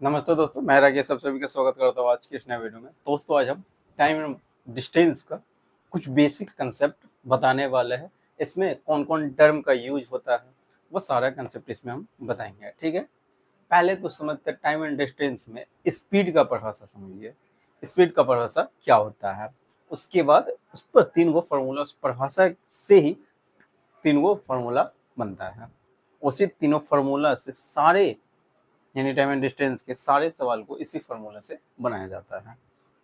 नमस्ते दोस्तों, मैं राकेश आप सभी का स्वागत करता हूँ आज की इस नए वीडियो में। दोस्तों आज हम टाइम एंड डिस्टेंस का कुछ बेसिक कंसेप्ट बताने वाले हैं। इसमें कौन कौन टर्म का यूज होता है वो सारा कंसेप्ट इसमें हम बताएंगे, ठीक है। पहले तो समझते हैं टाइम एंड डिस्टेंस में स्पीड का परिभाषा समझिए। स्पीड का परिभाषा क्या होता है, उसके बाद उस पर तीन गो फार्मूला, उस परिभाषा से ही तीन गो फार्मूला बनता है। उसी तीनों फार्मूला से सारे यानी टाइम एंड डिस्टेंस के सारे सवाल को इसी फार्मूला से बनाया जाता है।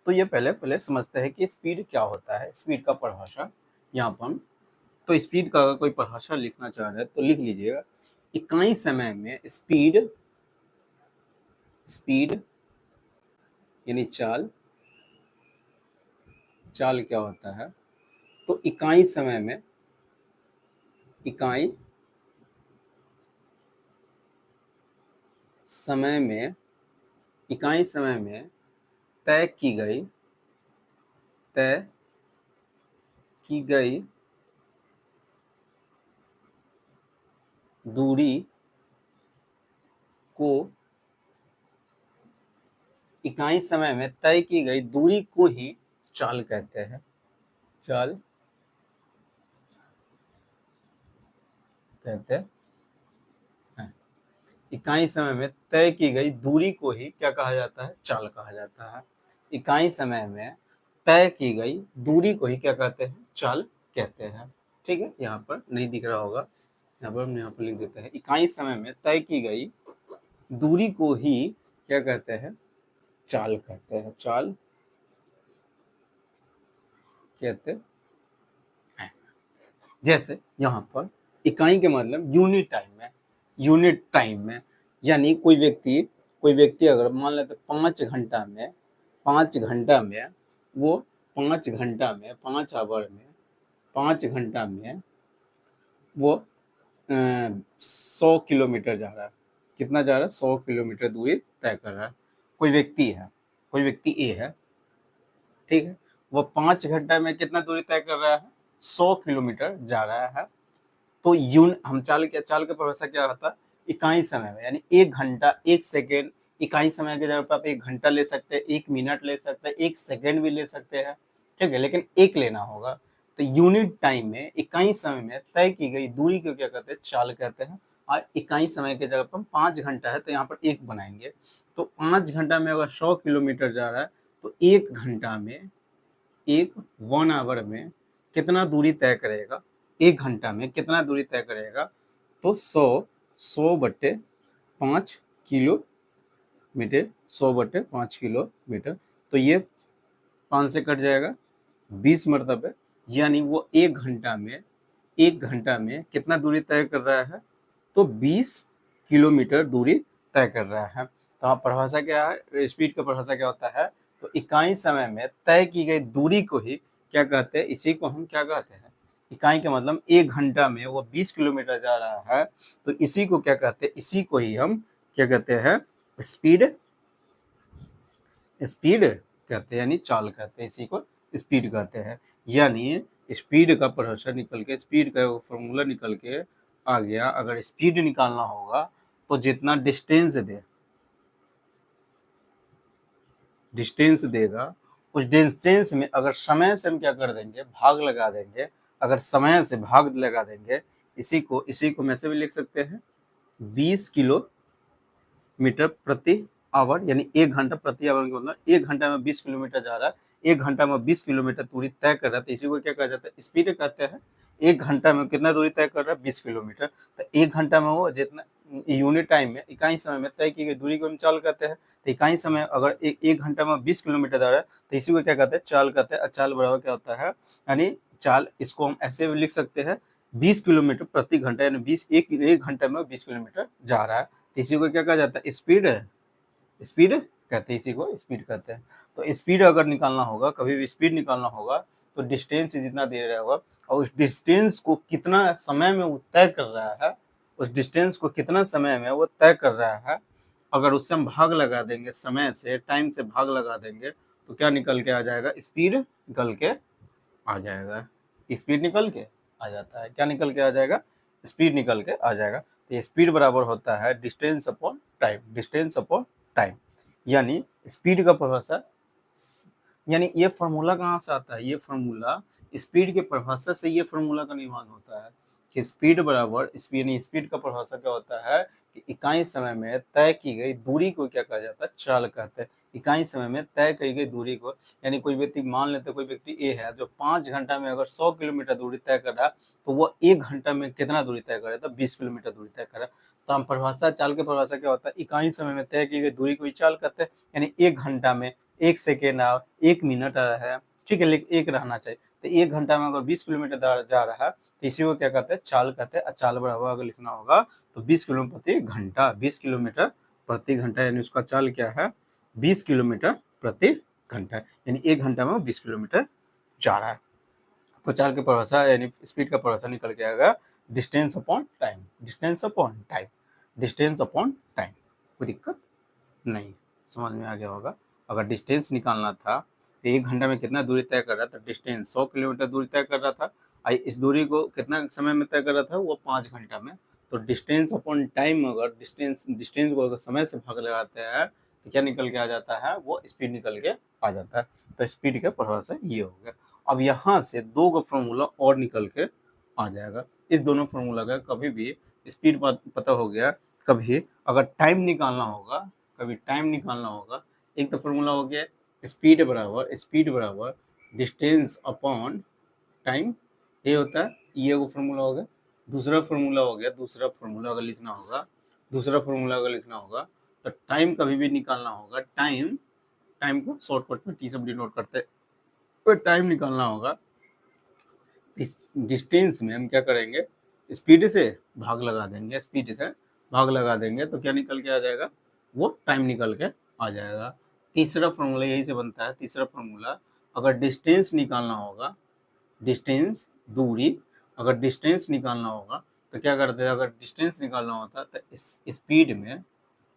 तो ये पहले समझते हैं कि स्पीड क्या होता है। स्पीड का परिभाषा यहाँ पर तो स्पीड का अगर कोई परिभाषा लिखना चाह रहे हैं तो लिख लीजिएगा। इकाई समय में स्पीड स्पीड यानी चाल चाल क्या होता है, तो इकाई समय में इकाई समय में इकाई समय में तय की गई दूरी को इकाई समय में तय की गई दूरी को ही चाल कहते हैं। चाल कहते हैं। इकाई समय में तय की गई दूरी को ही क्या कहा जाता है, चाल कहा जाता है। इकाई समय में तय की गई दूरी को ही क्या कहते हैं, चाल कहते हैं। ठीक है, यहाँ पर नहीं दिख रहा होगा, यहाँ पर हम यहाँ पर लिख देते हैं। इकाई समय में तय की गई दूरी को ही क्या कहते हैं, चाल कहते हैं। चाल कहते हैं। जैसे यहाँ पर इकाई के मतलब यूनिट टाइम में यानी कोई व्यक्ति अगर मान लेते 5 घंटा में वो 5 घंटा में 5 आवर में 5 घंटा में वो 100 किलोमीटर जा रहा है। कितना जा रहा है, 100 किलोमीटर दूरी तय कर रहा है। कोई व्यक्ति ए है, ठीक है, वो 5 घंटा में कितना दूरी तय कर रहा है, 100 किलोमीटर जा रहा है। तो हम चाल के परिभाषा क्या होता है, इकाई समय में यानी 1 घंटा 1 सेकेंड। इकाई समय के जगह पर आप 1 घंटा ले सकते हैं, 1 मिनट ले सकते हैं, 1 सेकेंड भी ले सकते हैं, ठीक है, लेकिन एक लेना होगा। तो यूनिट टाइम में इकाई समय में तय की गई दूरी को क्या कहते हैं, चाल कहते हैं। और इकाई समय के जगह पर 5 घंटा है तो यहाँ पर 1 बनाएंगे। तो 5 घंटा में अगर 100 किलोमीटर जा रहा है तो 1 घंटा में 1 आवर में कितना दूरी तय करेगा, 1 घंटा में कितना दूरी तय करेगा, तो 100/5 किलोमीटर, 100/5 किलोमीटर। तो ये 5 से कट जाएगा, 20 मरतबे, यानी वो 1 घंटा में कितना दूरी तय कर रहा है, तो 20 किलोमीटर दूरी तय कर रहा है। तो आप परिभाषा क्या है, स्पीड का परिभाषा क्या होता है, तो इकाई समय में तय की गई दूरी को ही क्या कहते हैं, इसी को हम क्या कहते हैं, इकाई के मतलब 1 घंटा में वो 20 किलोमीटर जा रहा है तो इसी को क्या कहते हैं, इसी को ही हम क्या कहते हैं, स्पीड कहते हैं, यानी चाल कहते हैं। इसी को स्पीड कहते हैं। यानी स्पीड का परिभाषा निकल के, स्पीड का फॉर्मूला निकल के आ गया। अगर स्पीड निकालना होगा तो जितना डिस्टेंस देगा उस डिस्टेंस में अगर समय से हम क्या कर देंगे, भाग लगा देंगे। अगर समय से भाग लगा देंगे, इसी को मैं से भी लिख सकते हैं 20 किलोमीटर प्रति आवर, यानी 1 घंटा प्रति आवर का मतलब 1 घंटा में 20 किलोमीटर जा रहा है, 1 घंटा में 20 किलोमीटर दूरी तय कर रहा है, तो इसी को क्या कहा जाता है, स्पीड कहते हैं। 1 घंटा में कितना दूरी तय कर रहा है, 20 किलोमीटर। तो 1 घंटा में वो जितना यूनिट टाइम में इकाई समय में तय की गई दूरी को हम चाल कहते हैं। तो इकाई समय अगर एक घंटा में 20 किलोमीटर जा रहा है तो इसी को क्या कहते हैं, चाल कहते हैं। चाल बराबर क्या होता है, यानी चाल, इसको हम ऐसे भी लिख सकते हैं 20 किलोमीटर प्रति घंटा, यानी 1 घंटा में 20 किलोमीटर जा रहा है, इसी को क्या कहा जाता है, स्पीड कहते हैं। इसी को स्पीड कहते हैं। तो स्पीड अगर निकालना होगा, कभी भी स्पीड निकालना होगा तो डिस्टेंस जितना दे रहा होगा और उस डिस्टेंस को कितना समय में वो तय कर रहा है, उस डिस्टेंस को कितना समय में वो तय कर रहा है, अगर उससे हम भाग लगा देंगे, समय से, टाइम से भाग लगा देंगे, तो क्या निकल के आ जाएगा, स्पीड निकल के आ जाएगा। स्पीड निकल के आ जाता है, क्या निकल के आ जाएगा, स्पीड निकल के आ जाएगा। तो स्पीड बराबर होता है distance upon time, distance upon time. यानी स्पीड का परिभाषा, यानी ये फार्मूला कहाँ से आता है, ये फार्मूला स्पीड के परिभाषा से ये फार्मूला का निर्माण होता है कि स्पीड बराबर स्पीड, यानी स्पीड का परिभाषा क्या होता है कि इकाई समय में तय की गई दूरी को क्या कहा जाता है, चाल कहते हैं। इकाई समय में तय की गई दूरी को, यानी कोई व्यक्ति, मान लेते कोई व्यक्ति ए है जो 5 घंटा में अगर 100 किलोमीटर दूरी तय कर रहा है, तो वो 1 घंटा में कितना दूरी तय करे, तो 20 किलोमीटर दूरी तय करे। तो हम परिभाषा, चाल की परिभाषा क्या होता है, इकाई समय में तय की गई दूरी को ही चाल कहते हैं। यानी 1 घंटा में 1 सेकेंड 1 मिनट है, ठीक है, लेकिन 1 रहना चाहिए। तो 1 घंटा में अगर 20 किलोमीटर जा रहा है तो इसी को क्या कहते हैं, चाल कहते हैं। चाल बराबर अगर लिखना होगा तो 20 किलोमीटर प्रति घंटा, 20 किलोमीटर प्रति घंटा, यानी उसका चाल क्या है, 20 किलोमीटर प्रति घंटा, यानी 1 घंटा में 20 किलोमीटर जा रहा है। तो चाल की परिभाषा यानी स्पीड का परिभाषा निकल के आएगा distance upon time, distance upon time, distance upon time. कोई दिक्कत नहीं, समझ में आ गया होगा। अगर डिस्टेंस निकालना था तो 1 घंटा में कितना दूरी तय कर रहा था, डिस्टेंस 100 किलोमीटर दूरी तय कर रहा था, इस दूरी को कितना समय में तय कर रहा था, वो 5 घंटा में। तो डिस्टेंस अपॉन टाइम, अगर डिस्टेंस को अगर समय से भाग लगाते हैं तो क्या निकल के आ जाता है, वो स्पीड निकल के आ जाता है। तो स्पीड का परिभाषा ये हो गया। अब यहाँ से 2 का फॉर्मूला और निकल के आ जाएगा। इस दोनों फॉर्मूला का कभी भी स्पीड पता हो गया, कभी अगर टाइम निकालना होगा, कभी टाइम निकालना होगा, एक तो फॉर्मूला हो गया स्पीड बराबर डिस्टेंस अपॉन टाइम, ये होता है, ये वो फॉर्मूला हो गया। दूसरा फॉर्मूला हो गया, दूसरा फॉर्मूला अगर लिखना होगा तो टाइम कभी भी निकालना होगा, टाइम को शॉर्टकट में टी से डिनोट करते हैं, तो टाइम निकालना होगा। इस डिस्टेंस में हम क्या करेंगे, स्पीड से भाग लगा देंगे, स्पीड से भाग लगा देंगे तो क्या निकल के आ जाएगा, वो टाइम निकल के आ जाएगा। तीसरा फॉर्मूला यही से बनता है। तीसरा फॉर्मूला, अगर डिस्टेंस निकालना होगा, डिस्टेंस दूरी, अगर डिस्टेंस निकालना होगा तो क्या करते हैं, अगर डिस्टेंस निकालना होता तो इस स्पीड में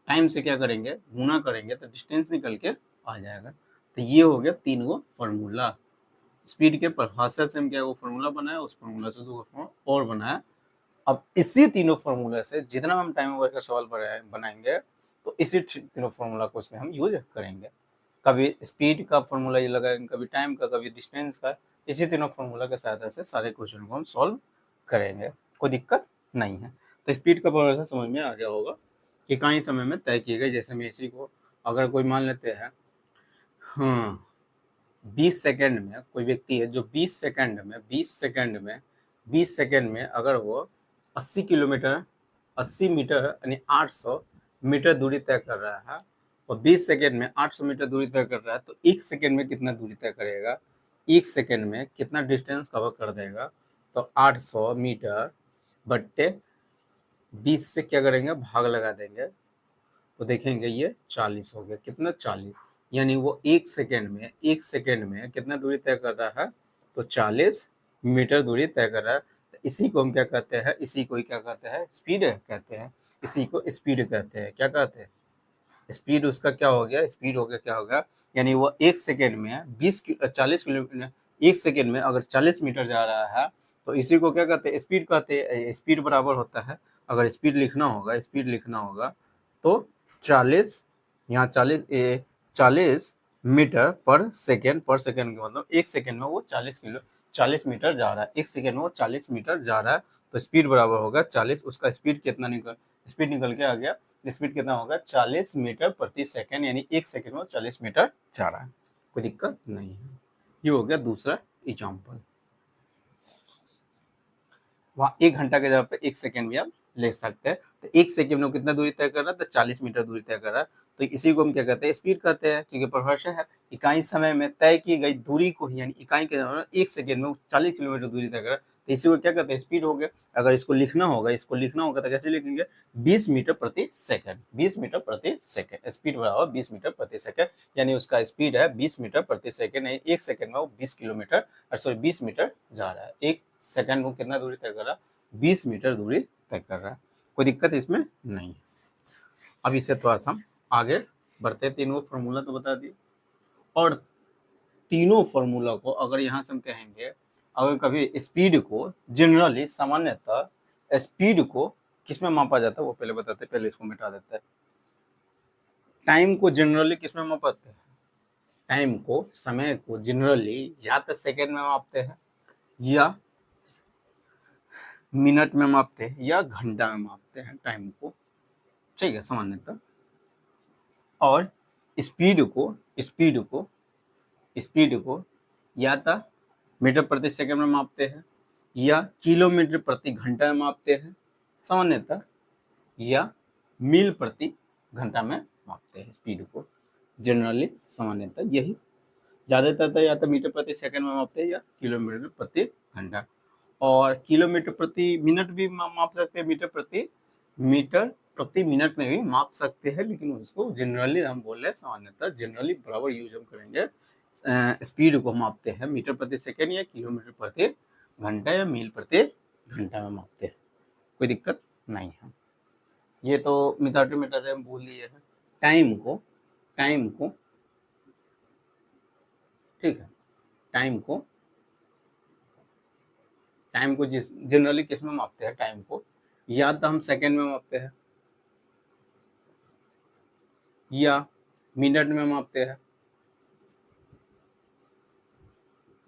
टाइम से क्या करेंगे, गुना करेंगे तो डिस्टेंस निकल के आ जाएगा। तो ये हो गया 3 गो फॉर्मूला। स्पीड के परिभाषा से हम क्या वो फॉर्मूला बनाया, उस फॉर्मूला से 2 फॉर्मूला और बनाया। अब इसी तीनों फॉर्मूला से जितना हम टाइम ओवर का सवाल बनाएंगे तो इसी तीनों फॉर्मूला को उसमें हम यूज करेंगे। कभी स्पीड का फॉर्मूला ये लगाएंगे, कभी टाइम का, कभी डिस्टेंस का। इसी तीनों फॉर्मूला की सहायता से सारे क्वेश्चन को हम सॉल्व करेंगे, कोई दिक्कत नहीं है। तो स्पीड का परिभाषा समझ में आ गया होगा कि इकाई समय में तय किए गए, जैसे में इसी को अगर कोई मान लेते हैं, हाँ 20 सेकेंड में कोई व्यक्ति है जो 20 सेकेंड में अगर वो 80 मीटर यानी 800 मीटर दूरी तय कर रहा है, और 20 सेकेंड में 800 मीटर दूरी तय कर रहा है, तो 1 सेकेंड में कितना दूरी तय करेगा, 1 सेकेंड में कितना डिस्टेंस कवर कर देगा। तो 800 मीटर बट्टे 20 से क्या करेंगे, भाग लगा देंगे, तो देखेंगे ये 40 हो गया। कितना, 40, यानी वो 1 सेकेंड में कितना दूरी तय कर रहा है, तो 40 मीटर दूरी तय कर रहा है। तो इसी को हम क्या कहते हैं, इसी को ही क्या कहते हैं, स्पीड कहते हैं। इसी को स्पीड कहते हैं। क्या कहते हैं, स्पीड उसका क्या हो गया, स्पीड हो गया, क्या हो गया, यानी वो 1 सेकेंड में 40 किलोमीटर, 1 सेकेंड में अगर 40 मीटर जा रहा है, तो इसी को क्या कहते हैं, स्पीड कहते हैं। स्पीड बराबर होता है, अगर स्पीड लिखना होगा तो 40, यहाँ 40 मीटर पर सेकेंड का मतलब 1 सेकेंड में वो 40 मीटर जा रहा है, 1 सेकेंड में वो 40 मीटर जा रहा है। तो स्पीड बराबर होगा 40, उसका स्पीड कितना निकल के आ गया, स्पीड कितना होगा, 40 मीटर प्रति सेकेंड, यानी 1 सेकेंड में 40 मीटर जा रहा है, कोई दिक्कत नहीं है। ये हो गया दूसरा एग्जाम्पल। वहाँ 1 घंटा के जगह पे 1 सेकेंड भी आप ले सकते हैं। तो 1 सेकेंड में कितना दूरी तय कर रहा है, तो 40 मीटर दूरी तय कर रहा है। तो इसी को हम क्या कहते हैं, स्पीड कहते हैं, क्योंकि परिभाषा है इकाई समय में तय की गई दूरी को ही, यानी इकाई के 1 सेकेंड में 40 किलोमीटर दूरी तय कर रहा है, तो इसी को क्या कहते हैं, स्पीड हो गया। अगर इसको लिखना होगा तो कैसे लिखेंगे, 20 मीटर प्रति सेकेंड, 20 मीटर प्रति सेकेंड, स्पीड बराबर 20 मीटर प्रति सेकेंड, यानी उसका स्पीड है 20 मीटर प्रति सेकेंड। 1 सेकेंड में वो 20 मीटर जा रहा है, 1 सेकेंड में कितना दूरी तय कर रहा है, 20 मीटर दूरी तय कर रहा है, कोई दिक्कत इसमें नहीं है। अब इसे थोड़ा सा हम आगे बढ़ते हैं। तीनों फॉर्मूला तो बता दिए, और तीनों फॉर्मूला को अगर यहाँ से हम कहेंगे, अगर कभी स्पीड को जनरली सामान्यतः स्पीड को किसमें मापा जाता है वो पहले बताते हैं, पहले इसको मिटा देते हैं। टाइम को जनरली किस में मापते हैं? टाइम को, समय को जनरली या तो सेकेंड में मापते हैं, या मिनट में मापते हैं, या घंटा में मापते हैं टाइम को, ठीक है, सामान्यतः। और स्पीड को या तो मीटर प्रति सेकंड में मापते हैं, या किलोमीटर प्रति घंटा में मापते हैं सामान्यतः, या मील प्रति घंटा में मापते हैं स्पीड को जनरली, सामान्यतः यही ज़्यादातर तो या तो मीटर प्रति सेकंड में मापते हैं या किलोमीटर प्रति घंटा। और किलोमीटर प्रति मिनट भी माप सकते हैं, मीटर प्रति मिनट में भी माप सकते हैं, लेकिन उसको जनरली हम बोल रहे हैं, सामान्यतः जनरली बराबर यूज हम करेंगे। स्पीड को मापते हैं मीटर प्रति सेकंड या किलोमीटर प्रति घंटा या मील प्रति घंटा में मापते हैं, कोई दिक्कत नहीं है। ये तो मिताटी मीटर से हम भूल लिए हैं। टाइम को ठीक है, टाइम को जनरली किस में मापते हैं? टाइम को या तो हम सेकंड में मापते हैं, या मिनट में मापते हैं,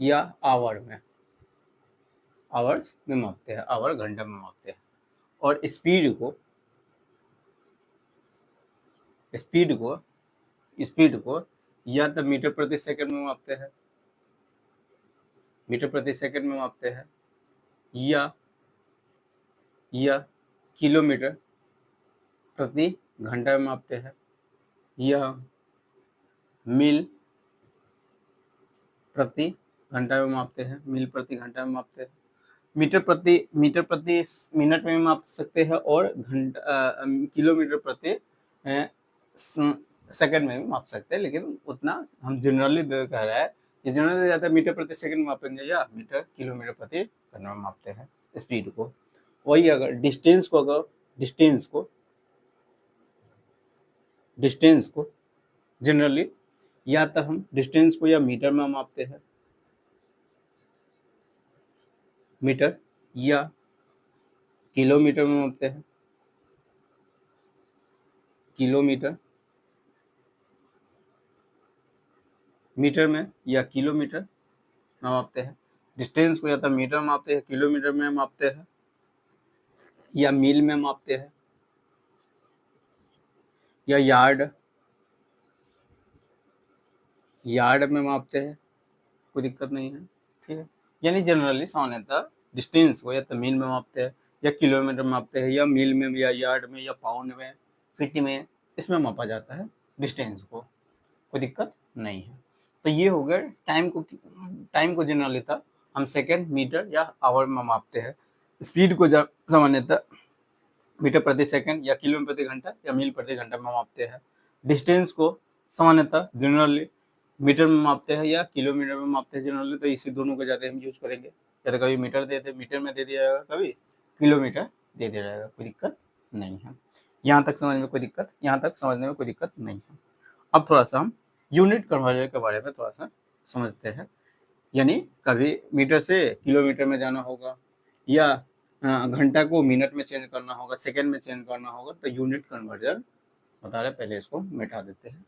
या आवर्स में मापते हैं, आवर घंटा में मापते हैं। और स्पीड को या तो मीटर प्रति सेकंड में मापते हैं, या किलोमीटर प्रति घंटा में मापते हैं, या मील प्रति घंटा में मापते हैं, मीटर प्रति मिनट में माप सकते हैं, और किलोमीटर प्रति सेकंड में भी माप सकते हैं, लेकिन उतना हम जनरली कह रहा है, ये जनरली ज़्यादा मीटर प्रति सेकंड मापेंगे या किलोमीटर प्रति घंटा में मापते हैं स्पीड को। वही अगर डिस्टेंस को जनरली या तो हम डिस्टेंस को या मीटर में मापते हैं, मीटर, या किलोमीटर में मापते हैं, मीटर में या किलोमीटर में मापते हैं। डिस्टेंस को या तो मीटर में मापते हैं, किलोमीटर में मापते हैं, या मील में मापते हैं, या यार्ड में मापते हैं, कोई दिक्कत नहीं है, ठीक है। यानी जनरली सामान्यतः डिस्टेंस को या तो मील में मापते हैं, या किलोमीटर में मापते हैं, या मील में, या यार्ड में, या पाउंड में, फीट में, इसमें मापा जाता है डिस्टेंस को, कोई दिक्कत नहीं है। तो ये हो गया टाइम को जनरली हम सेकंड, मीटर या आवर में मापते हैं। स्पीड को सामान्यतः मीटर प्रति सेकंड या किलोमीटर प्रति घंटा या मील प्रति घंटा में मापते हैं। डिस्टेंस को सामान्यतः जनरली मीटर में मापते हैं या किलोमीटर में मापते हैं जनरली, तो इसी दोनों को ज़्यादा हम यूज करेंगे। या तो कभी मीटर में दे दिया जाएगा, कभी किलोमीटर दे दिया जाएगा, कोई दिक्कत नहीं है। यहाँ तक समझने में कोई दिक्कत नहीं है। अब थोड़ा सा हम यूनिट कन्वर्जन के बारे में थोड़ा सा समझते हैं। यानी कभी मीटर से किलोमीटर में जाना होगा, या घंटा को मिनट में चेंज करना होगा, सेकंड में चेंज करना होगा, तो यूनिट कन्वर्जन बता रहे, पहले इसको मिटा देते हैं।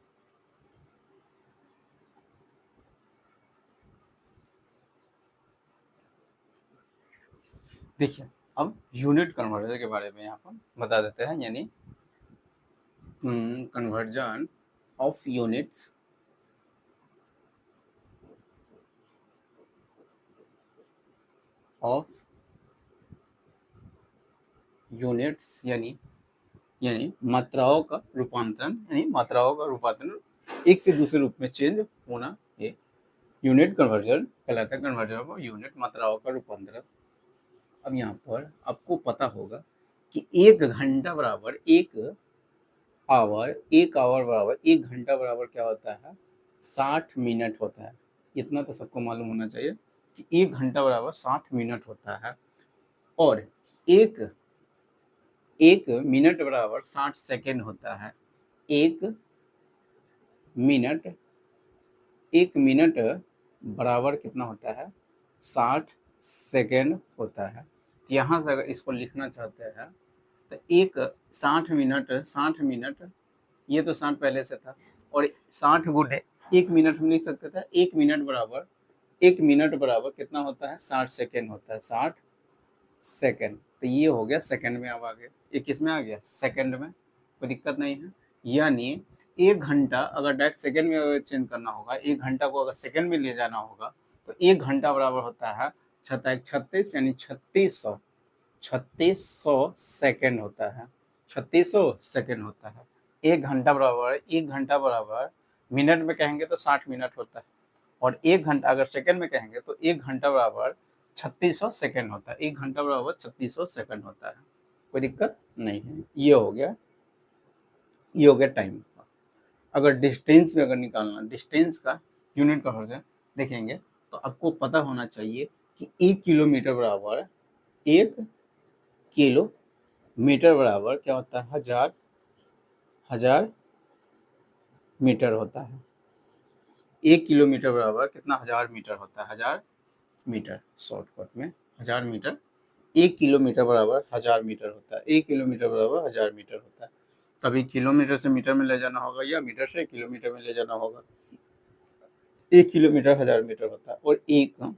देखिए, अब यूनिट कन्वर्जन के बारे में यहाँ पर बता देते हैं। यानी कन्वर्जन ऑफ यूनिट्स यानी मात्राओं का रूपांतरण एक से दूसरे रूप में चेंज होना, ये यूनिट कन्वर्जन कहलाता है। कन्वर्जन ऑफ यूनिट, मात्राओं का रूपांतरण। अब यहाँ पर आपको पता होगा कि एक घंटा बराबर एक आवर बराबर एक घंटा बराबर क्या होता है? 60 मिनट होता है। इतना तो सबको मालूम होना चाहिए कि एक घंटा बराबर 60 मिनट होता है, और एक मिनट बराबर 60 सेकेंड होता है। एक मिनट बराबर कितना होता है? 60 सेकेंड होता है। यहाँ से अगर इसको लिखना चाहते हैं तो 60 मिनट ये तो 60 पहले से था, और 60 गुणे 1 मिनट हम लिख सकते थे। 1 मिनट बराबर, 1 मिनट बराबर कितना होता है, 60 सेकेंड होता है, 60 सेकेंड। तो ये हो गया सेकेंड में, अब आ गया, ये किस में आ गया, सेकेंड में, कोई दिक्कत नहीं है। यानी 1 घंटा अगर डायरेक्ट सेकेंड में चेंज करना होगा, 1 घंटा को अगर सेकेंड में ले जाना होगा, तो 1 घंटा बराबर होता है 36 यानी 3600, 3600 सेकेंड होता है, 3600 सेकेंड होता है। 1 घंटा बराबर, 1 घंटा बराबर मिनट में कहेंगे तो 60 मिनट होता है, और 1 घंटा अगर सेकेंड में कहेंगे तो 1 घंटा बराबर 3600 सेकेंड होता है। 1 घंटा बराबर 3600 सेकेंड होता है, कोई दिक्कत नहीं है। ये हो गया, ये हो गया टाइम का। अगर डिस्टेंस में अगर निकालना, डिस्टेंस का यूनिट कन्वर्जन देखेंगे तो आपको पता होना चाहिए कि 1 किलोमीटर बराबर, 1 किलोमीटर बराबर क्या होता है, 1000 मीटर होता है। 1 किलोमीटर बराबर कितना, 1000 मीटर होता है, 1000 मीटर, शॉर्टकट में 1000 मीटर। 1 किलोमीटर बराबर 1000 मीटर होता है, 1 किलोमीटर बराबर 1000 मीटर होता है। कभी किलोमीटर से मीटर में ले जाना होगा या मीटर से किलोमीटर में ले जाना होगा। 1 किलोमीटर 1000 मीटर होता है, और 1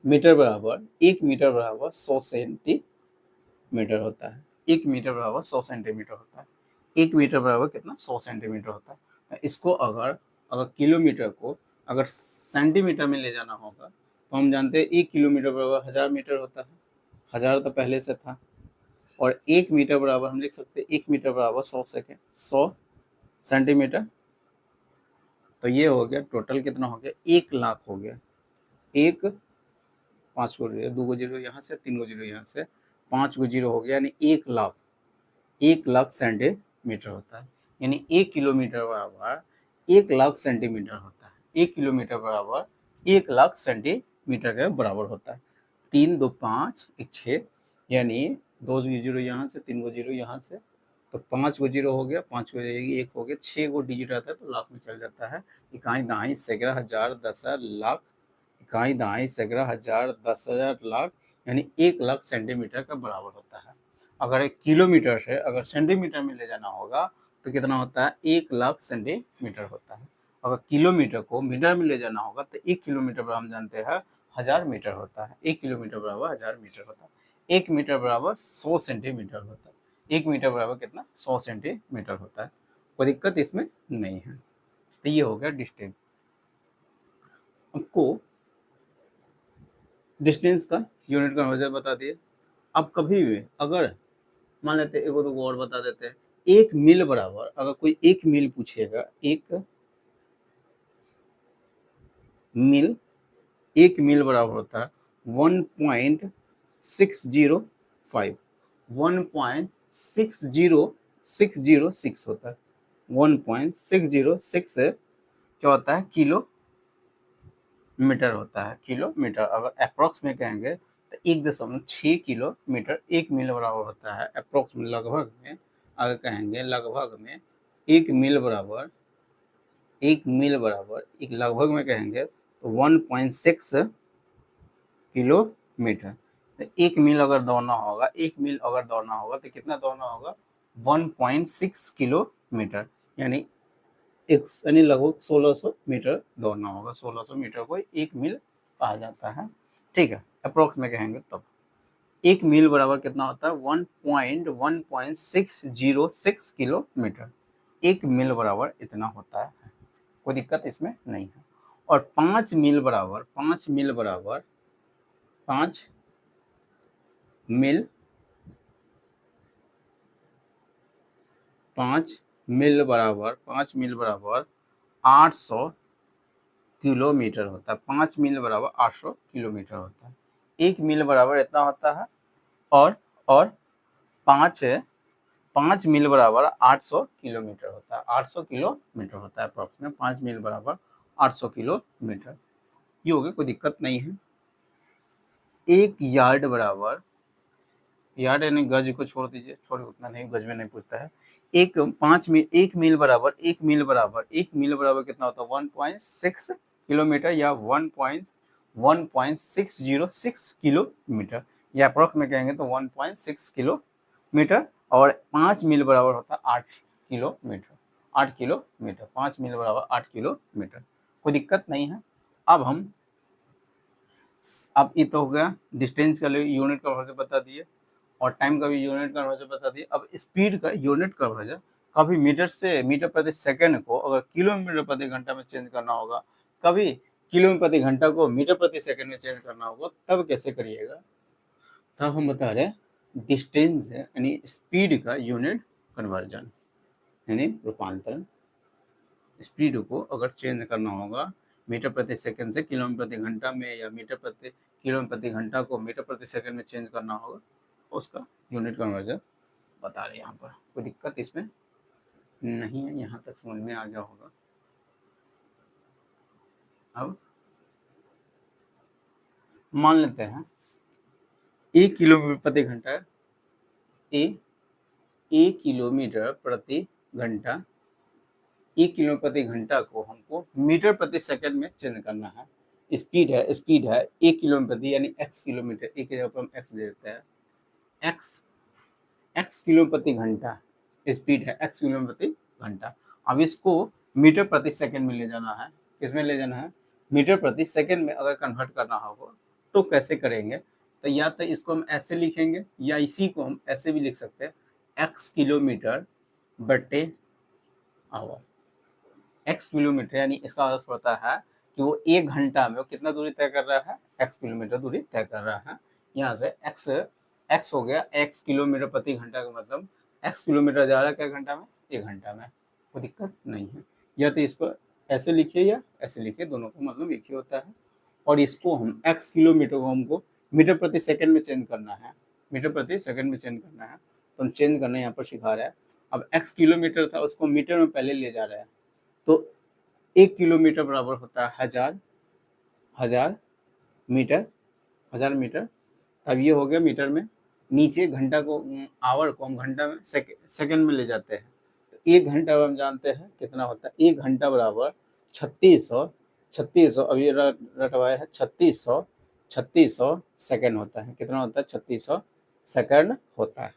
मीटर बराबर, 1 मीटर बराबर 100 सेंटीमीटर होता है। 1 मीटर बराबर 100 सेंटीमीटर होता है। 1 मीटर बराबर कितना, 100 सेंटीमीटर होता है। इसको अगर किलोमीटर को अगर सेंटीमीटर में ले जाना होगा तो हम जानते हैं 1 किलोमीटर बराबर 1000 मीटर होता है, 1000 तो पहले से था, और 1 मीटर बराबर हम लिख सकते हैं 1 मीटर बराबर 100 सेकेंड, 100 सेंटीमीटर। तो ये हो गया टोटल कितना हो गया, 1 लाख हो गया। 1, 5 को 2 गो जीरो यहाँ से, 3 गो जीरो यहाँ से, 5 गो जीरो हो गया, यानी 1 लाख, 1 लाख सेंटीमीटर होता है। यानी 1 किलोमीटर बराबर 1 लाख सेंटीमीटर होता है। 1 किलोमीटर बराबर 1 लाख सेंटीमीटर के बराबर होता है। 3 2 5 1 6, यानी 2 जीरो यहाँ से, 3 गो जीरो यहाँ से, तो 5 गो जीरो हो गया, 5 गो 1 हो गया, 6 गो डिजिट रहता है तो लाख में चल जाता है। इकाई दहाई सैकड़ा हजार 10,000 लाख, इकाई दहाई सैकड़ा हजार 10,000 लाख, यानी 1 लाख सेंटीमीटर का बराबर होता है। अगर 1 किलोमीटर से अगर सेंटीमीटर में ले जाना होगा तो कितना होता है, 1 लाख सेंटीमीटर होता है। अगर किलोमीटर को मीटर में ले जाना होगा तो 1 किलोमीटर बराबर हम जानते हैं 1000 मीटर होता है। 1 किलोमीटर बराबर 1000 मीटर होता है। 1 मीटर बराबर 100 सेंटीमीटर होता है। 1 मीटर बराबर कितना, 100 सेंटीमीटर होता है। कोई दिक्कत इसमें नहीं है। तो ये हो गया डिस्टेंस। आपको डिस्टेंस का यूनिट कन्वर्जन बता दिए। अब कभी भी अगर मान लेते हैं, एगो दो और बता देते हैं, 1 मील बराबर, अगर कोई 1 मील पूछेगा, 1 मील, 1 मील बराबर होता है 1.605, 1.60606 होता है। 1.606 क्या होता है, किलोमीटर होता है, किलोमीटर। अगर अप्रोक्स में कहेंगे तो 1.6 किलोमीटर 1 मील बराबर होता है। अप्रोक्स में, लगभग में अगर कहेंगे, लगभग में 1 मील बराबर, 1 मील बराबर, एक लगभग में कहेंगे तो 1.6 किलोमीटर। तो 1 मील अगर दौड़ना होगा, 1 मील अगर दौड़ना होगा तो कितना दौड़ना होगा, 1.6 किलोमीटर, यानी लगभग 1600 मीटर दौड़ना होगा। 1600 मीटर को 1 मील कहा जाता है, ठीक है। अप्रोक्स में कहेंगे तब 1 मील बराबर कितना होता है, 1.606 किलोमीटर। 1 मील बराबर इतना होता है, कोई दिक्कत इसमें नहीं है। और 5 मील बराबर, 5 मील बराबर, 5 मील, 5 मील बराबर, 5 मील बराबर 800 किलोमीटर होता है। 5 मील बराबर 800 किलोमीटर होता है। 1 मील बराबर इतना होता है, और 5 मील बराबर 800 किलोमीटर होता है। 800 किलोमीटर होता है अप्रॉक्स में, 5 मील बराबर 800 किलोमीटर। ये हो गया, कोई दिक्कत नहीं है। 1 यार्ड बराबर, यार्ड यानी गज को छोड़ दीजिए, छोड़, उतना नहीं, गज में नहीं पूछता है। 1 मील बराबर, 1 मील बराबर, 1 मील बराबर कितना होता है, 1.6 किलोमीटर या 1.606 किलोमीटर, या अप्रॉक्स में कहेंगे तो 1.6 किलोमीटर। और 5 मील बराबर होता है किलोमीटर, 8 किलोमीटर, 5 मील बराबर 8 किलोमीटर, कोई दिक्कत नहीं है। अब ये तो हो गया डिस्टेंस का यूनिट कन्वर्जन बता दिए और टाइम का भी यूनिट कन्वर्जन बता दिए। अब स्पीड का यूनिट कन्वर्जन कभी मीटर से मीटर प्रति सेकंड को अगर किलोमीटर प्रति घंटा में चेंज करना होगा, कभी किलोमीटर प्रति घंटा को मीटर प्रति सेकंड में चेंज करना होगा, तब कैसे करिएगा? तब हम बता रहे डिस्टेंस यानी स्पीड का यूनिट कन्वर्जन यानी रूपांतरण। स्पीड को अगर चेंज करना होगा मीटर प्रति सेकंड से किलोमीटर प्रति घंटा में या मीटर प्रति किलोमीटर प्रति घंटा को मीटर प्रति सेकंड में चेंज करना होगा, उसका यूनिट कन्वर्जन बता रहे यहाँ पर। कोई दिक्कत इसमें नहीं है, यहाँ तक समझ में आ गया होगा। अब मान लेते हैं 1 किलोमीटर प्रति घंटा, 1 किलोमीटर प्रति घंटा, 1 किलोमीटर प्रति घंटा को हमको मीटर प्रति सेकंड में चेंज करना है। स्पीड है 1 किलोमीटर प्रति यानी x किलोमीटर, एक जगह पर हम x दे देते हैं, x किलोमीटर प्रति घंटा स्पीड है, x किलोमीटर प्रति घंटा। अब इसको मीटर प्रति सेकंड में ले जाना है, किसमें ले जाना है? मीटर प्रति सेकंड में अगर कन्वर्ट करना होगा तो कैसे करेंगे? तो या तो इसको हम ऐसे लिखेंगे या इसी को हम ऐसे भी लिख सकते हैं, x किलोमीटर बटे आवर। x किलोमीटर यानी इसका अर्थ होता है कि वो 1 घंटा में वो कितना दूरी तय कर रहा है? x किलोमीटर दूरी तय कर रहा है। यहाँ से x हो गया, x किलोमीटर प्रति घंटा का मतलब x किलोमीटर जा रहा है क्या घंटा में? 1 घंटा में। कोई दिक्कत नहीं है। या तो इसको ऐसे लिखिए या ऐसे लिखिए, दोनों का मतलब एक ही होता है। और इसको हम x किलोमीटर को हमको मीटर प्रति सेकंड में चेंज करना है, मीटर प्रति सेकंड में चेंज करना है, तो हम चेंज करना यहाँ पर सिखा रहा है। अब x किलोमीटर था उसको मीटर में पहले ले जा रहा है, तो 1 किलोमीटर बराबर होता है 1000 मीटर, 1000 मीटर। तब ये हो गया मीटर में। नीचे घंटा को, आवर को हम घंटा में सेकंड में ले जाते हैं, तो 1 घंटा हम जानते हैं कितना होता है। 1 घंटा बराबर 3600 अभी रटवाया है, 3600 सेकंड होता है। कितना होता है? 3600 सेकंड होता है।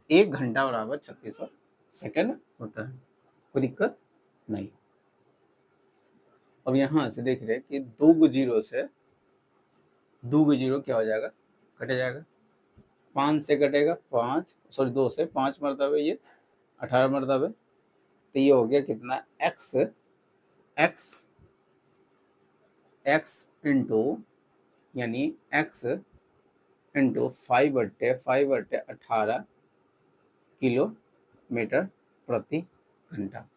1 घंटा बराबर 3600 सेकंड होता है। कोई दिक्कत नहीं। अब यहाँ से देख रहे कि 2 जीरो से 2 जीरो क्या हो जाएगा? कट जाएगा। 5 से कटेगा 2 से 5 मरतबे, ये 18 मरतबे, तो ये हो गया कितना? x इंटू यानी x इंटू 5/18 किलोमीटर प्रति घंटा।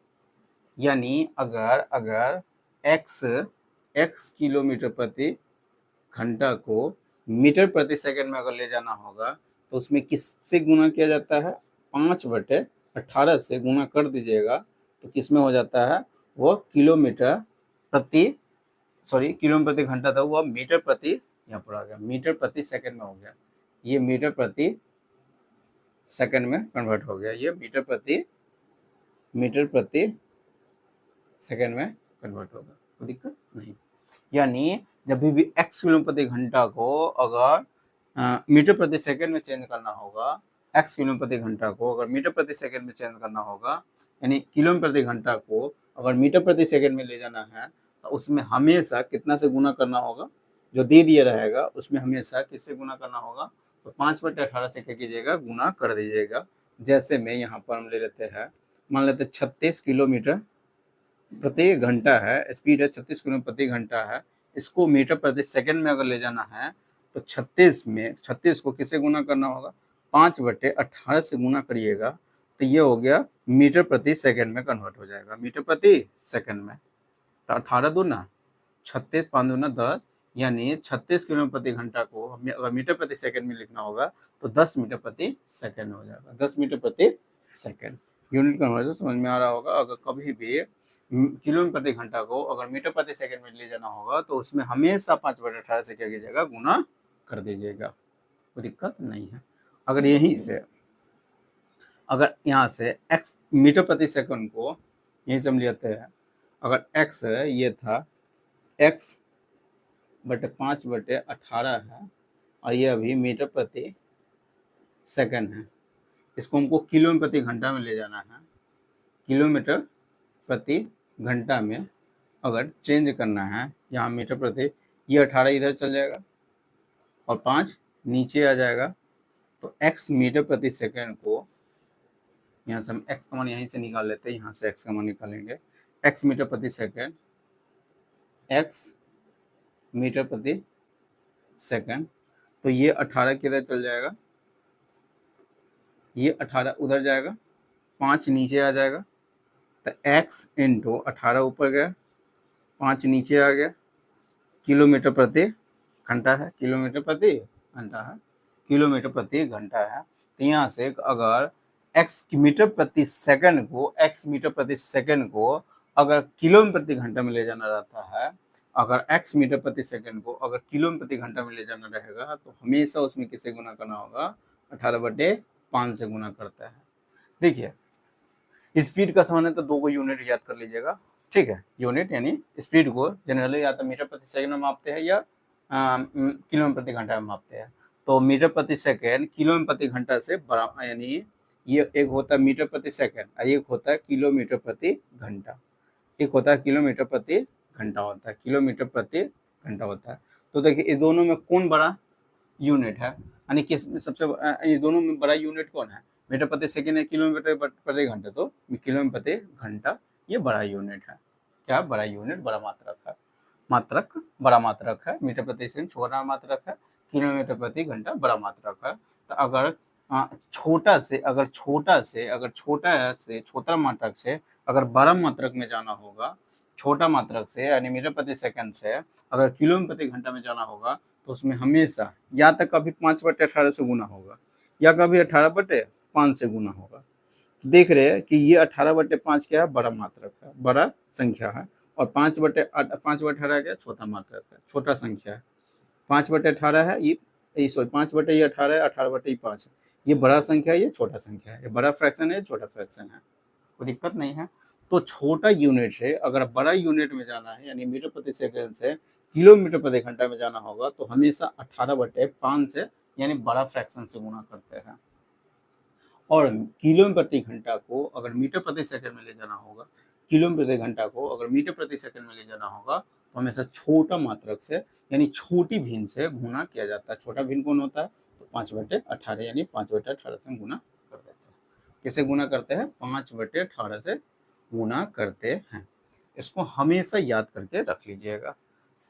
यानी अगर x किलोमीटर प्रति घंटा को मीटर प्रति सेकंड में अगर ले जाना होगा तो उसमें किससे गुना किया जाता है? 5/18 से गुना कर दीजिएगा तो किसमें हो जाता है? वो किलोमीटर प्रति घंटा था, वो मीटर प्रति, यहाँ पर आ गया मीटर प्रति सेकंड में हो गया। ये मीटर प्रति सेकंड में कन्वर्ट हो गया, ये मीटर प्रति सेकंड में कन्वर्ट होगा। कोई दिक्कत नहीं। यानी जब भी x किलोमीटर प्रति घंटा को अगर मीटर प्रति सेकंड में चेंज करना होगा, x किलोमीटर प्रति घंटा को अगर मीटर प्रति सेकंड में चेंज करना होगा, यानी किलोमीटर प्रति घंटा को अगर मीटर प्रति सेकंड में ले जाना है, तो उसमें हमेशा कितना से गुना करना होगा? जो दे दिया रहेगा उसमें हमेशा किससे गुना करना होगा? तो 5/18 से क्या कीजिएगा? गुना कर दीजिएगा। जैसे में यहाँ पर हम ले लेते हैं, मान लेते 36 किलोमीटर प्रति घंटा है, स्पीड है 36 किलोमीटर प्रति घंटा है। इसको मीटर प्रति सेकंड में अगर ले जाना है तो 36 को किससे गुना करना होगा? 5/18 से गुना करिएगा, तो ये हो गया मीटर प्रति सेकंड में कन्वर्ट हो जाएगा, मीटर प्रति सेकंड में। तो 18 दूना 36, 5 दूना 10, यानी 36 किलोमीटर प्रति घंटा को अगर मीटर प्रति सेकंड में लिखना होगा तो 10 मीटर प्रति सेकंड हो जाएगा, 10 मीटर प्रति सेकंड। यूनिट कन्वर्जन समझ में आ रहा होगा। अगर कभी भी किलोमीटर प्रति घंटा को अगर मीटर प्रति सेकंड में ले जाना होगा तो उसमें हमेशा 5/18 से क्या कीजिएगा? गुना कर दीजिएगा। कोई दिक्कत नहीं है। अगर यहीं से अगर यहाँ से x मीटर प्रति सेकंड को यहीं से हम लेते हैं, अगर x ये था x बटे 5/18 है और ये अभी मीटर प्रति सेकंड है, इसको हमको किलोमीटर प्रति घंटा में ले जाना है। किलोमीटर प्रति घंटा में अगर चेंज करना है, यहाँ मीटर प्रति, ये 18 इधर चल जाएगा और 5 नीचे आ जाएगा, तो x मीटर प्रति सेकंड को यहाँ से हम x का मान यहीं से निकाल लेते हैं, यहाँ से x का मान निकालेंगे, x मीटर प्रति सेकंड, x मीटर प्रति सेकंड, तो ये 18 किधर चल जाएगा, ये 18 उधर जाएगा, 5 नीचे आ जाएगा, तो x इंटू 18 ऊपर गया, 5 नीचे आ गया, किलोमीटर प्रति घंटा है, किलोमीटर प्रति घंटा है, किलोमीटर प्रति घंटा है। तो यहाँ से अगर x मीटर प्रति सेकंड को, x मीटर प्रति सेकंड को अगर किलोमीटर प्रति घंटा में ले जाना रहता है, अगर x मीटर प्रति सेकंड को अगर किलोमीटर प्रति घंटा में ले जाना रहेगा, तो हमेशा उसमें किससे गुना करना होगा, 18/5 से गुना करता है। देखिए स्पीड का समान है तो 2 को यूनिट याद कर लीजिएगा, ठीक है। यूनिट यानी स्पीड को जनरली या तो मीटर प्रति सेकंड में मापते हैं या किलोमीटर प्रति घंटा में मापते हैं। तो मीटर प्रति सेकंड किलोमीटर प्रति घंटा से बड़ा, यानी ये एक होता है मीटर प्रति सेकंड और एक होता है किलोमीटर प्रति घंटा, एक होता है किलोमीटर प्रति घंटा होता है, किलोमीटर प्रति घंटा होता है। तो देखिए इस दोनों में कौन बड़ा यूनिट है, यानी किस सबसे ये दोनों में बड़ा यूनिट कौन है, मीटर प्रति सेकंड है किलोमीटर प्रति घंटा, तो किलोमीटर प्रति घंटा ये बड़ा यूनिट है। क्या बड़ा यूनिट, बड़ा मात्रक है, मात्रक बड़ा मात्रक है, मीटर प्रति सेकंड छोटा मात्रक है, किलोमीटर प्रति घंटा बड़ा मात्रक है। तो अगर छोटा से छोटा मात्रक से अगर बड़ा मात्रक में जाना होगा, छोटा मात्रक से यानी मीटर प्रति सेकंड से अगर किलोमीटर प्रति घंटा में जाना होगा, तो उसमें हमेशा या तक कभी 5/18 से गुना होगा या कभी 18/5 से गुना होगा। देख रहे हैं कि ये 18/5 क्या है, बड़ा मात्रक है, बड़ा संख्या है, और 5/18 क्या छोटा मात्रक है, छोटा संख्या है। 5/18 है ये सॉरी 5/18 है, 18/5 है, ये बड़ा संख्या है, ये छोटा संख्या है, ये बड़ा फ्रैक्शन है, ये छोटा फ्रैक्शन है, कोई दिक्कत नहीं है। तो छोटा यूनिट से अगर बड़ा यूनिट में जाना है, यानी मीटर प्रति सेकंड से किलोमीटर प्रति घंटा में जाना होगा, तो हमेशा 18/5 से यानी बड़ा फ्रैक्शन से गुना करते हैं। और किलोमीटर प्रति घंटा को अगर मीटर प्रति सेकंड में ले जाना होगा, किलोमीटर प्रति घंटा को अगर मीटर प्रति सेकंड में ले जाना होगा, तो हमेशा छोटा मात्रक से यानी छोटी भिन्न से गुना किया जाता है। छोटा भिन्न कौन होता है, तो 5/18 यानी 5/18 से गुना कर देते हैं। किसे गुना करते हैं, 5/18 से गुना करते हैं। इसको हमेशा याद करके रख लीजिएगा।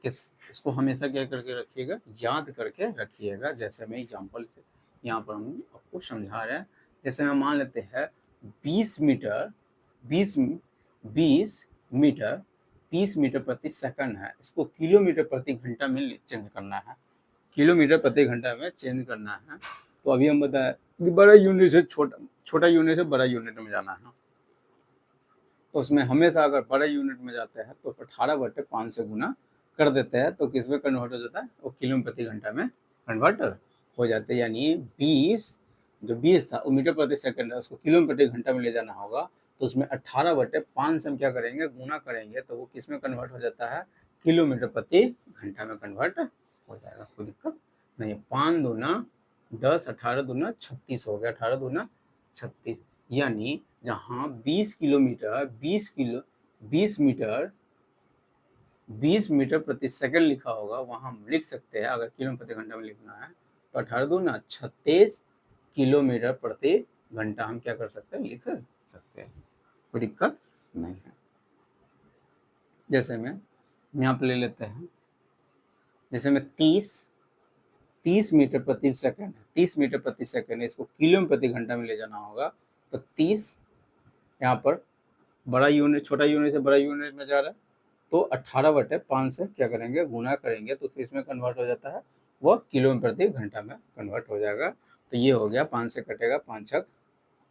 इसको हमेशा क्या करके रखिएगा, याद करके रखिएगा। जैसे मैं एग्जाम्पल से यहाँ पर हम आपको समझा रहे हैं, जैसे मैं मान लेते हैं 20 मीटर 30 मीटर प्रति सेकंड है, इसको किलोमीटर प्रति घंटा में चेंज करना है, किलोमीटर प्रति घंटा में चेंज करना है। तो अभी हम बताए बड़ा यूनिट से छोटा यूनिट से बड़ा यूनिट में जाना है, तो उसमें हमेशा अगर बड़े यूनिट में जाते हैं तो 18/5 से गुना कर देते हैं, तो किस में कन्वर्ट हो जाता है, वो किलोमीटर प्रति घंटा में कन्वर्ट हो जाते हैं। यानी 20 था वो मीटर प्रति सेकंड है, उसको किलोमीटर प्रति घंटा में ले जाना होगा, तो उसमें 18/5 से हम क्या करेंगे, गुना करेंगे, तो वो किस में कन्वर्ट हो जाता है, किलोमीटर प्रति घंटा में कन्वर्ट हो जाएगा, कोई दिक्कत नहीं। 5 दूना 10, 18 दूना 36 हो गया, 18 दूना 36। यानी जहाँ 20 मीटर प्रति सेकंड लिखा होगा, वहाँ हम लिख सकते हैं, अगर किलोमीटर प्रति घंटा में लिखना है तो 18 दूना 36 किलोमीटर प्रति घंटा हम क्या कर सकते हैं, लिख सकते हैं, कोई दिक्कत नहीं है। जैसे में यहाँ पे ले लेते हैं, जैसे में 30 मीटर प्रति सेकंड, 30 मीटर प्रति सेकंड, इसको किलोमीटर प्रति घंटा में ले जाना होगा, तो 30 यहाँ पर बड़ा यूनिट छोटा यूनिट से बड़ा यूनिट में जा रहा है, तो 18/5 से क्या करेंगे, गुना करेंगे, तो किसमें कन्वर्ट हो जाता है, वो किलोमीटर प्रति घंटा में कन्वर्ट हो जाएगा। तो ये हो गया, 5 से कटेगा, 5 छक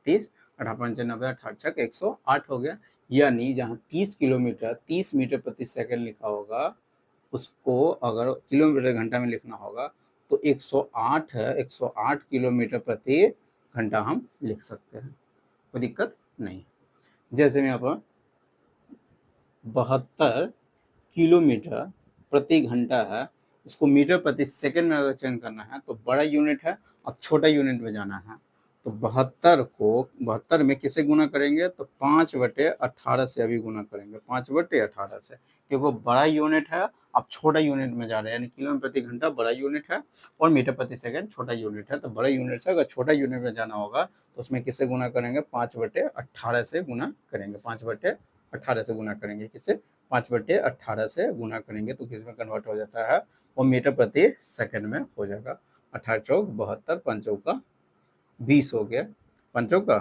30, 18×5 90, 18 छक 108 हो गया। यानी जहाँ 30 मीटर प्रति सेकंड लिखा होगा, उसको अगर किलोमीटर घंटा में लिखना होगा, तो 108 है, 108 किलोमीटर प्रति घंटा हम लिख सकते हैं, कोई दिक्कत नहीं। जैसे में यहाँ पर 72 किलोमीटर प्रति घंटा है, इसको मीटर प्रति सेकंड में अगर चेंज करना है, तो बड़ा यूनिट है, अब छोटा यूनिट में जाना है, तो 72 में किसे गुना करेंगे, तो 5/18 से अभी गुना करेंगे, 5/18 से, क्योंकि वो बड़ा यूनिट है, अब छोटा यूनिट में जा रहे हैं, यानी किलोमीटर प्रति घंटा बड़ा यूनिट है और मीटर प्रति सेकंड छोटा यूनिट है। तो बड़ा यूनिट से अगर छोटा यूनिट में जाना होगा तो उसमें किसे गुना करेंगे, 5/18 से गुना करेंगे, 5/18 से गुना करेंगे, किसे 5/18 से गुना करेंगे तो किस में कन्वर्ट हो जाता है, वो मीटर प्रति सेकंड में हो जाएगा। 18 चौक 72, 5 चौका 20 हो गया, 5 चौका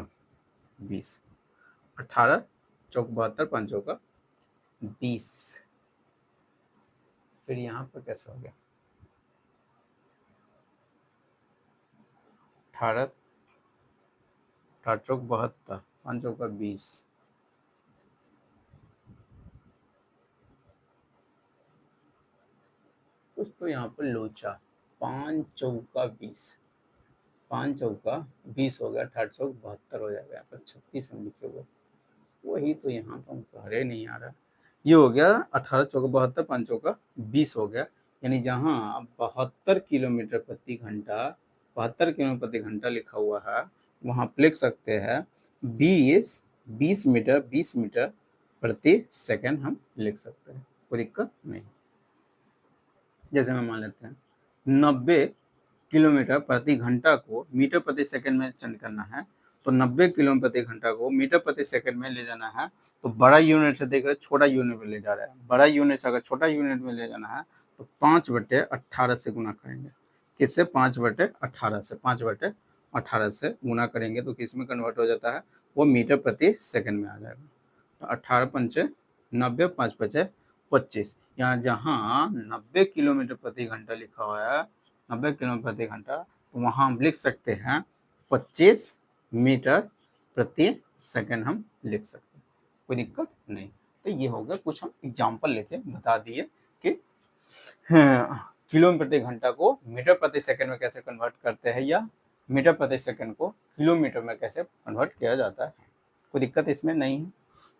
20, 18 चौक 72, 5 चौका 20। फिर यहाँ पर कैसे हो गया, 18 चौक 72, 5 चौका 20, कुछ तो यहाँ पर लोचा, 5 चौका 20, 5 चौका 20 हो गया, 18 चौक 72 हो जाएगा, यहाँ पर 36 हम लिखे हुए, वही तो यहाँ पर हम कह रहे नहीं आ रहा। ये हो गया 18 चौका 72, 5 चौका 20 हो गया, यानी जहाँ 72 किलोमीटर प्रति घंटा 72 किलोमीटर प्रति घंटा लिखा हुआ है, वहाँ आप लिख सकते हैं 20 मीटर प्रति सेकंड हम लिख सकते हैं, कोई दिक्कत नहीं। जैसे मैं मान लेते हैं 90 किलोमीटर प्रति घंटा को मीटर प्रति सेकंड में चेंज करना है, तो 90 किलोमीटर प्रति घंटा को मीटर प्रति सेकंड में ले जाना है, तो बड़ा यूनिट से देख रहे छोटा यूनिट में ले जा रहा है, बड़ा यूनिट से अगर छोटा यूनिट में ले जाना है तो 5/18 से गुना करेंगे, किससे 5/18 से, 5/18 से गुना करेंगे तो किस में कन्वर्ट हो जाता है, वो मीटर प्रति सेकंड में आ जाएगा। तो 18 पंचे 90, 5 पचे 25, यहाँ जहाँ 90 किलोमीटर प्रति घंटा लिखा हुआ है, 90 किलोमीटर प्रति घंटा, तो वहाँ हम लिख सकते हैं 25 मीटर प्रति सेकंड हम लिख सकते हैं, कोई दिक्कत नहीं। तो ये हो गया, कुछ हम एग्जाम्पल लेके बता दिए कि किलोमीटर प्रति घंटा को मीटर प्रति सेकंड में कैसे कन्वर्ट करते हैं, या मीटर प्रति सेकंड को किलोमीटर में कैसे कन्वर्ट किया जाता है, कोई दिक्कत इसमें नहीं है।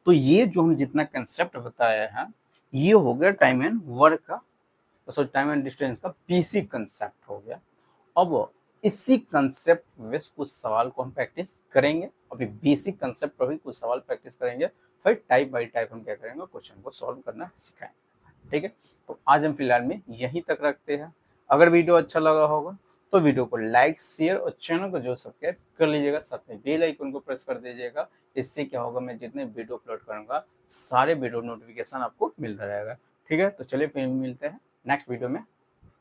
तो ये जो हम जितना कंसेप्ट बताया है, ये हो गया टाइम एंड वर्क का, तो टाइम एंड डिस्टेंस का बेसिक कंसेप्ट हो गया। अब इसी कंसेप्ट में कुछ सवाल को हम प्रैक्टिस करेंगे, अभी बेसिक कंसेप्ट पर भी कुछ सवाल प्रैक्टिस करेंगे, फिर टाइप बाय टाइप हम क्या करेंगे, क्वेश्चन को सॉल्व करना सिखाएंगे, ठीक है। तो आज हम फिलहाल में यहीं तक रखते हैं। अगर वीडियो अच्छा लगा होगा तो वीडियो को लाइक, शेयर और चैनल को जो सब्सक्राइब कर लीजिएगा, साथ में बेल आइकन को प्रेस कर दीजिएगा। इससे क्या होगा, मैं जितने वीडियो अपलोड करूंगा सारे वीडियो नोटिफिकेशन आपको मिलता रहेगा, ठीक है। तो चलिए फिर मिलते हैं नेक्स्ट वीडियो में।